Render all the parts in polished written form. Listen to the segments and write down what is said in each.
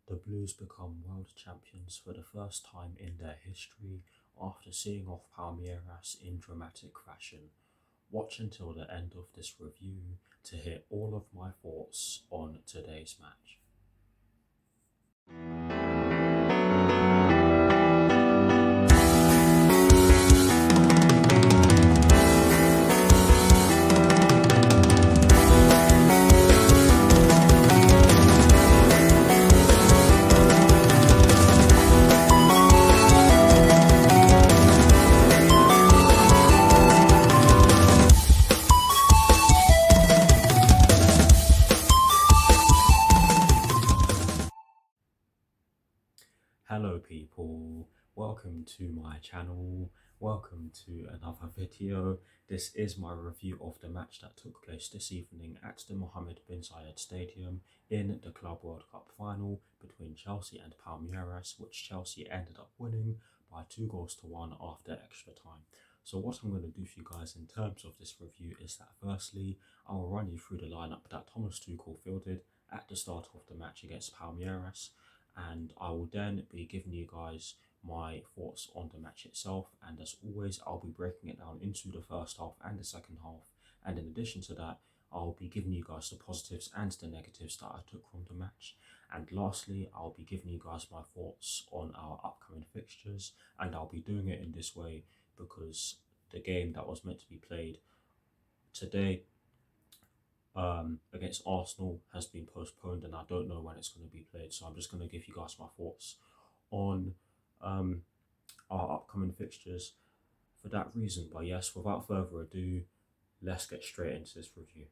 The Blues become world champions for the first time in their history after seeing off Palmeiras in dramatic fashion. Watch until the end of this review to hear all of my thoughts on today's match. Hello people, welcome to my channel, welcome to another video. This is my review of the match that took place this evening at the Mohammed bin Zayed Stadium in the Club World Cup final between Chelsea and Palmeiras, which Chelsea ended up winning by 2-1 after extra time. So what I'm going to do for you guys in terms of this review is that firstly, I will run you through the lineup that Thomas Tuchel fielded at the start of the match against Palmeiras, and I will then be giving you guys my thoughts on the match itself, and as always I'll be breaking it down into the first half and the second half, and in addition to that I'll be giving you guys the positives and the negatives that I took from the match, and lastly I'll be giving you guys my thoughts on our upcoming fixtures, and I'll be doing it in this way because the game that was meant to be played today against Arsenal has been postponed, and I don't know when it's going to be played, so I'm just going to give you guys my thoughts on our upcoming fixtures for that reason. But yes, without further ado, let's get straight into this review.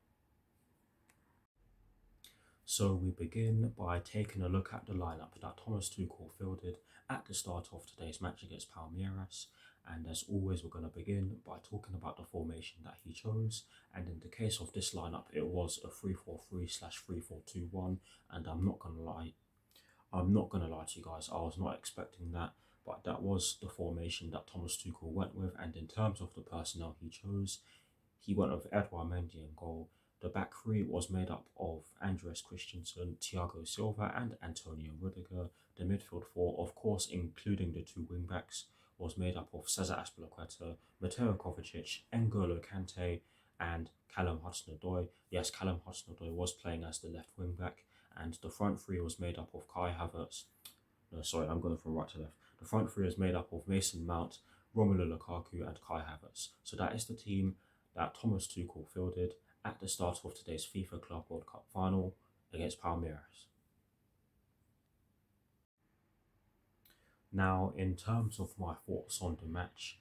So we begin by taking a look at the lineup that Thomas Tuchel fielded at the start of today's match against Palmeiras. And as always, we're going to begin by talking about the formation that he chose. And in the case of this lineup, it was a 3-4-3/3-4-2-1. And I'm not going to lie to you guys, I was not expecting that. But that was the formation that Thomas Tuchel went with. And in terms of the personnel he chose, he went with Edouard Mendy in goal. The back three was made up of Andreas Christensen, Thiago Silva and Antonio Rudiger. The midfield four, of course including the two wing-backs, was made up of Cesar Azpilicueta, Mateo Kovacic, N'Golo Kante and Callum Hudson-Odoi. Yes, Callum Hudson-Odoi was playing as the left wing-back, and the front three was made up of Kai Havertz. No, sorry, I'm going from right to left. The front three is made up of Mason Mount, Romelu Lukaku and Kai Havertz. So that is the team that Thomas Tuchel fielded at the start of today's FIFA Club World Cup final against Palmeiras. Now, in terms of my thoughts on the match,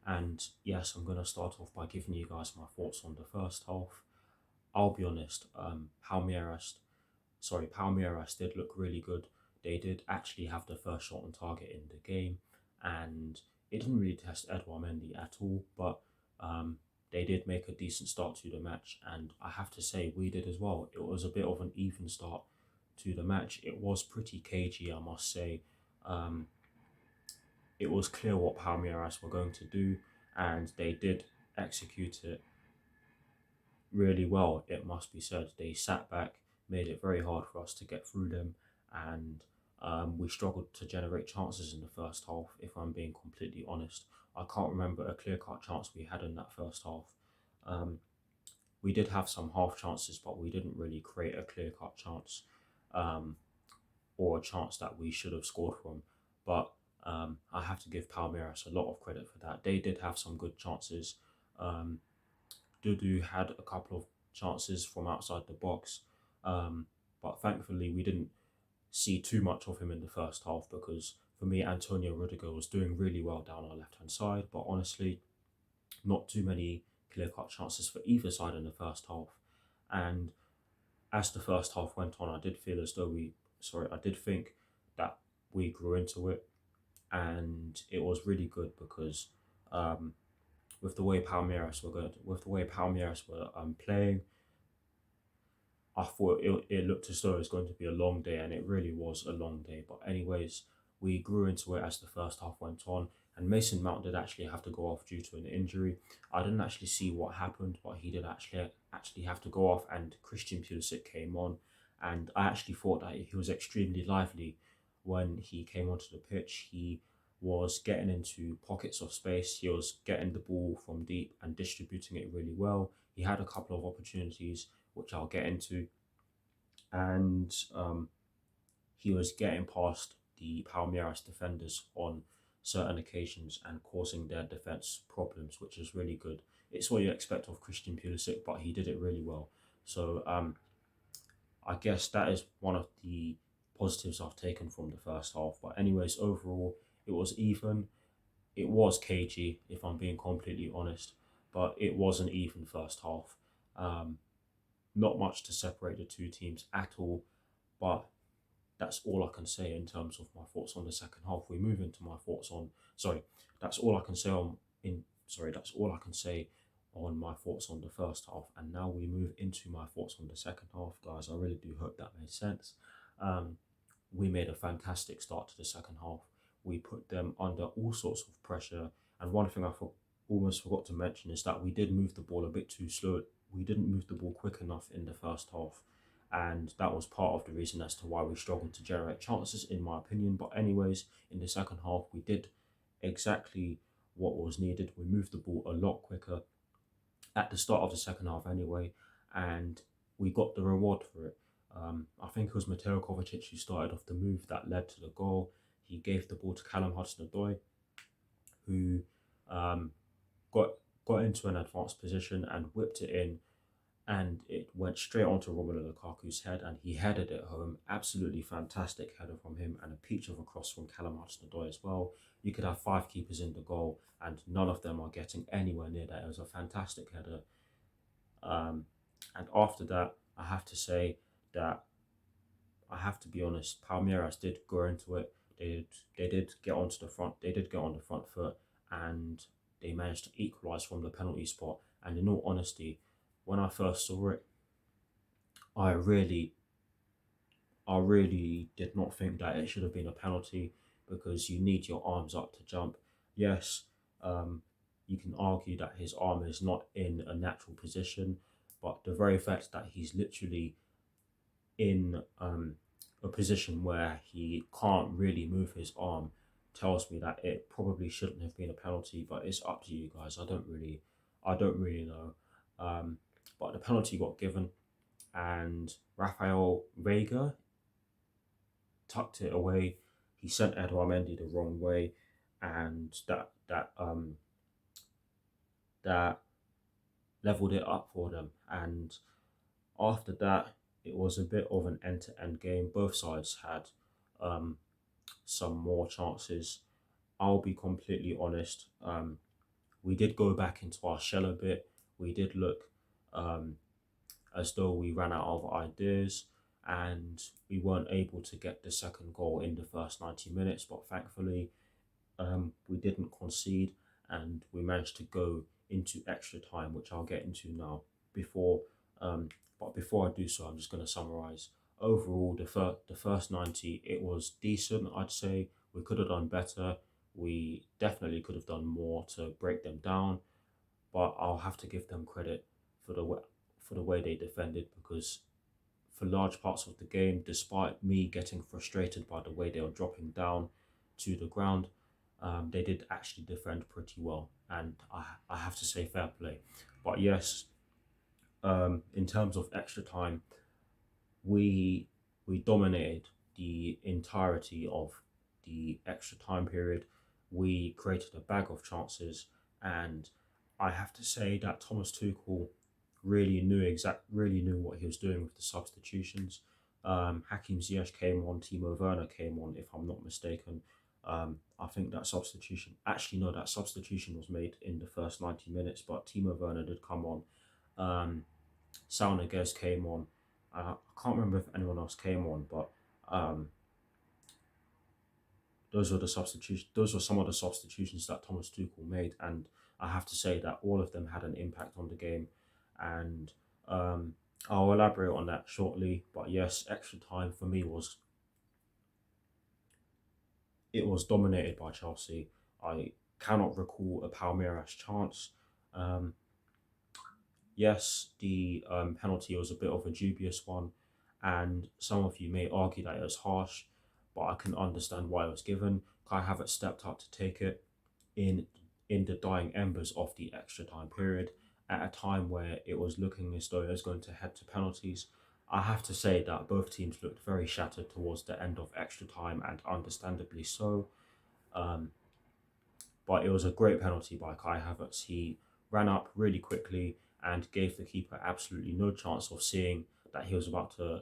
and yes, I'm going to start off by giving you guys my thoughts on the first half. I'll be honest, Palmeiras did look really good. They did actually have the first shot on target in the game, and it didn't really test Edouard Mendy at all, but they did make a decent start to the match, and I have to say we did as well. It was a bit of an even start to the match. It was pretty cagey, I must say. It was clear what Palmeiras were going to do, and they did execute it really well, it must be said. They sat back, made it very hard for us to get through them, and we struggled to generate chances in the first half, if I'm being completely honest. I can't remember a clear-cut chance we had in that first half. We did have some half chances, but we didn't really create a clear-cut chance or a chance that we should have scored from. But I have to give Palmeiras a lot of credit for that. They did have some good chances. Dudu had a couple of chances from outside the box, but thankfully we didn't see too much of him in the first half, because for me Antonio Rudiger was doing really well down our left hand side, but honestly not too many clear-cut chances for either side in the first half. And as the first half went on, I did think that we grew into it, and it was really good because with the way Palmeiras were playing, I thought it looked as though it was going to be a long day, and it really was a long day. But anyways, we grew into it as the first half went on, and Mason Mount did actually have to go off due to an injury. I didn't actually see what happened, but he did actually have to go off, and Christian Pulisic came on, and I actually thought that he was extremely lively when he came onto the pitch. He was getting into pockets of space. He was getting the ball from deep and distributing it really well. He had a couple of opportunities, which I'll get into, and he was getting past the Palmeiras defenders on certain occasions and causing their defense problems, which is really good. It's what you expect of Christian Pulisic, but he did it really well. So I guess that is one of the positives I've taken from the first half. But anyways, overall, it was even. It was cagey, if I'm being completely honest, but it was an even first half. Um, Not much to separate the two teams at all, but that's all I can say in terms of my thoughts on the second half. We move into my thoughts on. Sorry, that's all I can say on in. Sorry, that's all I can say on my thoughts on the first half. And now we move into my thoughts on the second half, guys. I really do hope that made sense. Um, we made a fantastic start to the second half. We put them under all sorts of pressure. And one thing almost forgot to mention is that we did move the ball a bit too slow. We didn't move the ball quick enough in the first half. And that was part of the reason as to why we struggled to generate chances, in my opinion. But, anyways, in the second half, we did exactly what was needed. We moved the ball a lot quicker at the start of the second half, anyway, and we got the reward for it. I think it was Mateo Kovacic who started off the move that led to the goal. He gave the ball to Callum Hudson-Odoi, who um, got got into an advanced position and whipped it in, and it went straight onto Romelu Lukaku's head, and he headed it home. Absolutely fantastic header from him, and a peach of a cross from Callum Hudson-Odoi as well. You could have five keepers in the goal, and none of them are getting anywhere near that. It was a fantastic header. Um, and after that, I have to say that I have to be honest. Palmeiras did go into it. They did get onto the front. They did get on the front foot, and they managed to equalise from the penalty spot. And in all honesty, when I first saw it, I really, I really did not think that it should have been a penalty because you need your arms up to jump. Yes, um, you can argue that his arm is not in a natural position, but the very fact that he's literally in a position where he can't really move his arm tells me that it probably shouldn't have been a penalty. But it's up to you guys. I don't really know. But the penalty got given, and Rafael Veiga tucked it away. He sent Edouard Mendy the wrong way, and that leveled it up for them. And after that, it was a bit of an end-to-end game. Both sides had um, some more chances. I'll be completely honest. We did go back into our shell a bit. We did look um, as though we ran out of ideas, and we weren't able to get the second goal in the first 90 minutes. But thankfully, we didn't concede, and we managed to go into extra time, which I'll get into now. Before, but before I do so, I'm just going to summarize. Overall, the first 90, it was decent. I'd say we could have done better. We definitely could have done more to break them down, but I'll have to give them credit for the way they defended, because for large parts of the game, despite me getting frustrated by the way they were dropping down to the ground, they did actually defend pretty well, and I have to say fair play. But yes, in terms of extra time, we we dominated the entirety of the extra time period. We created a bag of chances, and I have to say that Thomas Tuchel really knew what he was doing with the substitutions. Hakim Ziyech came on, Timo Werner came on, if I'm not mistaken. I think that substitution, actually no, that substitution was made in the first 90 minutes, but Timo Werner did come on. Sal Niguez came on. I can't remember if anyone else came on, but um, those were the substitutions. Those were some of the substitutions that Thomas Tuchel made, and I have to say that all of them had an impact on the game. And I'll elaborate on that shortly. But yes, extra time for me was it was dominated by Chelsea. I cannot recall a Palmeiras chance. Um, yes, the penalty was a bit of a dubious one, and some of you may argue that it was harsh, but I can understand why it was given. Kai Havertz stepped up to take it in in the dying embers of the extra time period at a time where it was looking as though it was going to head to penalties. I have to say that both teams looked very shattered towards the end of extra time, and understandably so. Um, but it was a great penalty by Kai Havertz. He ran up really quickly and gave the keeper absolutely no chance of seeing that he was about to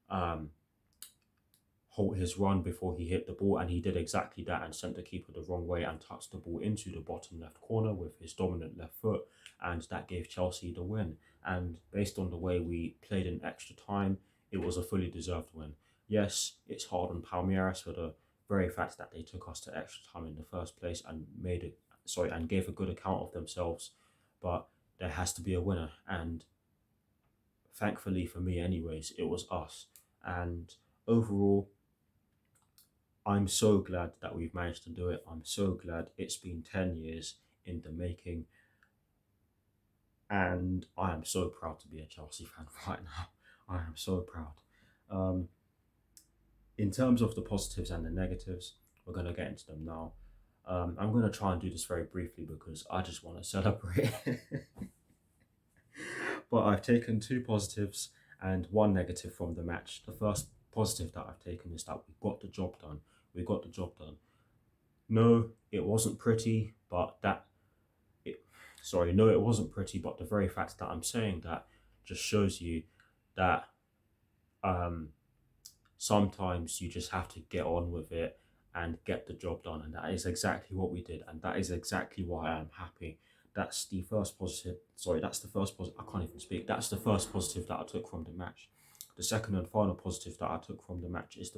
um, halt his run before he hit the ball, and he did exactly that and sent the keeper the wrong way and touched the ball into the bottom left corner with his dominant left foot, and that gave Chelsea the win. And based on the way we played in extra time, it was a fully deserved win. Yes, it's hard on Palmeiras for the very fact that they took us to extra time in the first place and gave a good account of themselves, but there has to be a winner, and thankfully for me anyways, it was us. And overall, I'm so glad that we've managed to do it. I'm so glad it's been 10 years in the making. And I am so proud to be a Chelsea fan right now. I am so proud. Um, in terms of the positives and the negatives, we're going to get into them now. I'm going to try and do this very briefly because I just want to celebrate. But I've taken two positives and one negative from the match. The first positive that I've taken is that we got the job done. We got the job done. No, it wasn't pretty, but no, it wasn't pretty, but the very fact that I'm saying that just shows you that um, sometimes you just have to get on with it and get the job done. And that is exactly what we did. And that is exactly why I'm happy. That's the first positive. Sorry, that's the first positive. I can't even speak. That's the first positive that I took from the match. The second and final positive that I took from the match is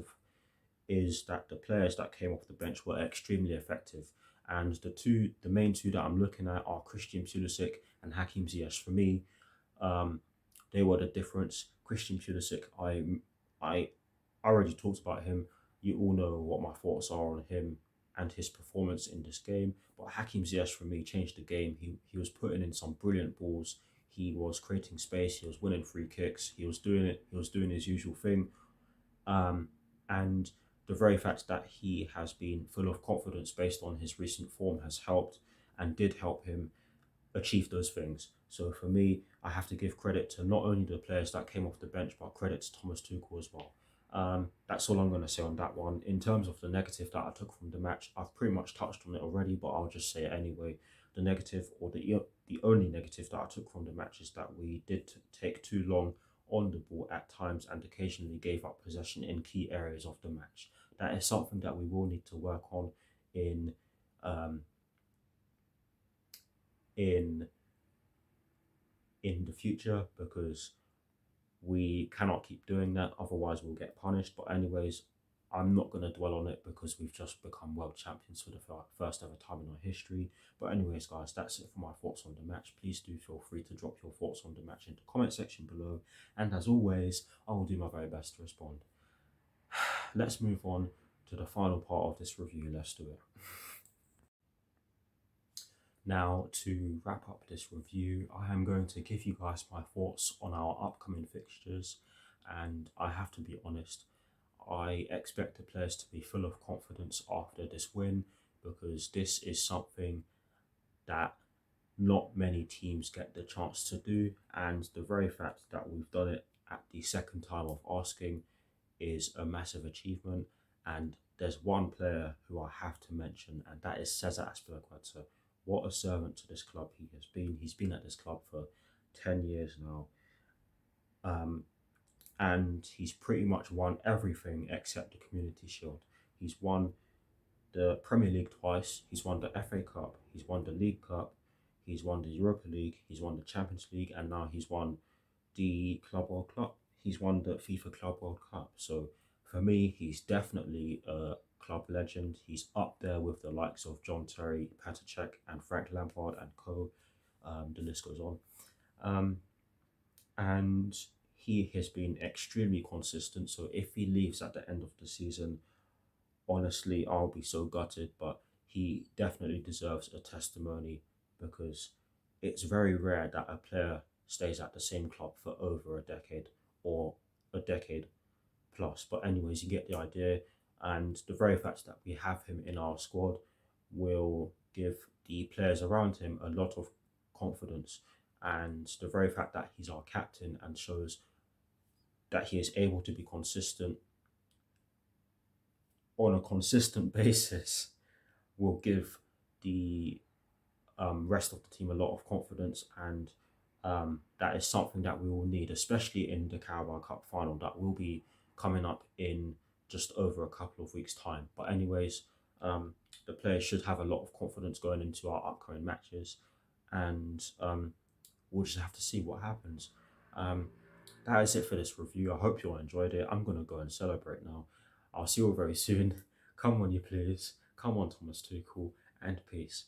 that the players that came off the bench were extremely effective. And the main two that I'm looking at are Christian Pulisic and Hakim Ziyech. For me, um, they were the difference. Christian Pulisic, I already talked about him. You all know what my thoughts are on him and his performance in this game. But Hakim Ziyech for me changed the game. He was putting in some brilliant balls. He was creating space. He was winning free kicks. He was doing it. He was doing his usual thing. And the very fact that he has been full of confidence based on his recent form has helped and did help him achieve those things. So for me, I have to give credit to not only the players that came off the bench, but credit to Thomas Tuchel as well. That's all I'm going to say on that one. In terms of the negative that I took from the match, I've pretty much touched on it already, but I'll just say it anyway. The negative, or the only negative that I took from the match, is that we did take too long on the ball at times and occasionally gave up possession in key areas of the match. That is something that we will need to work on in um, in in the future, because we cannot keep doing that, otherwise we'll get punished. But anyways, I'm not going to dwell on it because we've just become world champions for the first ever time in our history. But anyways, guys, that's it for my thoughts on the match. Please do feel free to drop your thoughts on the match in the comment section below, and as always, I will do my very best to respond. Let's move on to the final part of this review. Let's do it. Now, to wrap up this review, I am going to give you guys my thoughts on our upcoming fixtures, and I have to be honest, I expect the players to be full of confidence after this win, because this is something that not many teams get the chance to do, and the very fact that we've done it at the second time of asking is a massive achievement. And there's one player who I have to mention, and that is Cesar Azpilicueta. What a servant to this club he has been. He's been at this club for 10 years now. And he's pretty much won everything except the Community Shield. He's won the Premier League twice, he's won the FA Cup, he's won the League Cup, he's won the Europa League, he's won the Champions League, and now he's won the Club World Cup. He's won the FIFA Club World Cup. So for me, he's definitely a club legend. He's up there with the likes of John Terry, Petr Cech, and Frank Lampard and co. The list goes on. And he has been extremely consistent. So if he leaves at the end of the season, honestly, I'll be so gutted. But he definitely deserves a testimony, because it's very rare that a player stays at the same club for over a decade, or a decade plus. But anyways, you get the idea. And the very fact that we have him in our squad will give the players around him a lot of confidence. And the very fact that he's our captain and shows that he is able to be consistent on a consistent basis will give the rest of the team a lot of confidence, and that is something that we will need, especially in the Carabao Cup final that will be coming up in just over a couple of weeks' time. But anyways, the players should have a lot of confidence going into our upcoming matches, and we'll just have to see what happens. Um, that is it for this review. I hope you all enjoyed it. I'm gonna go and celebrate now. I'll see you all very soon. Come on, you please. Come on, Thomas Tuchel, and peace.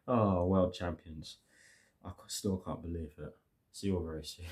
Oh, world champions. I still can't believe it. See you all very soon.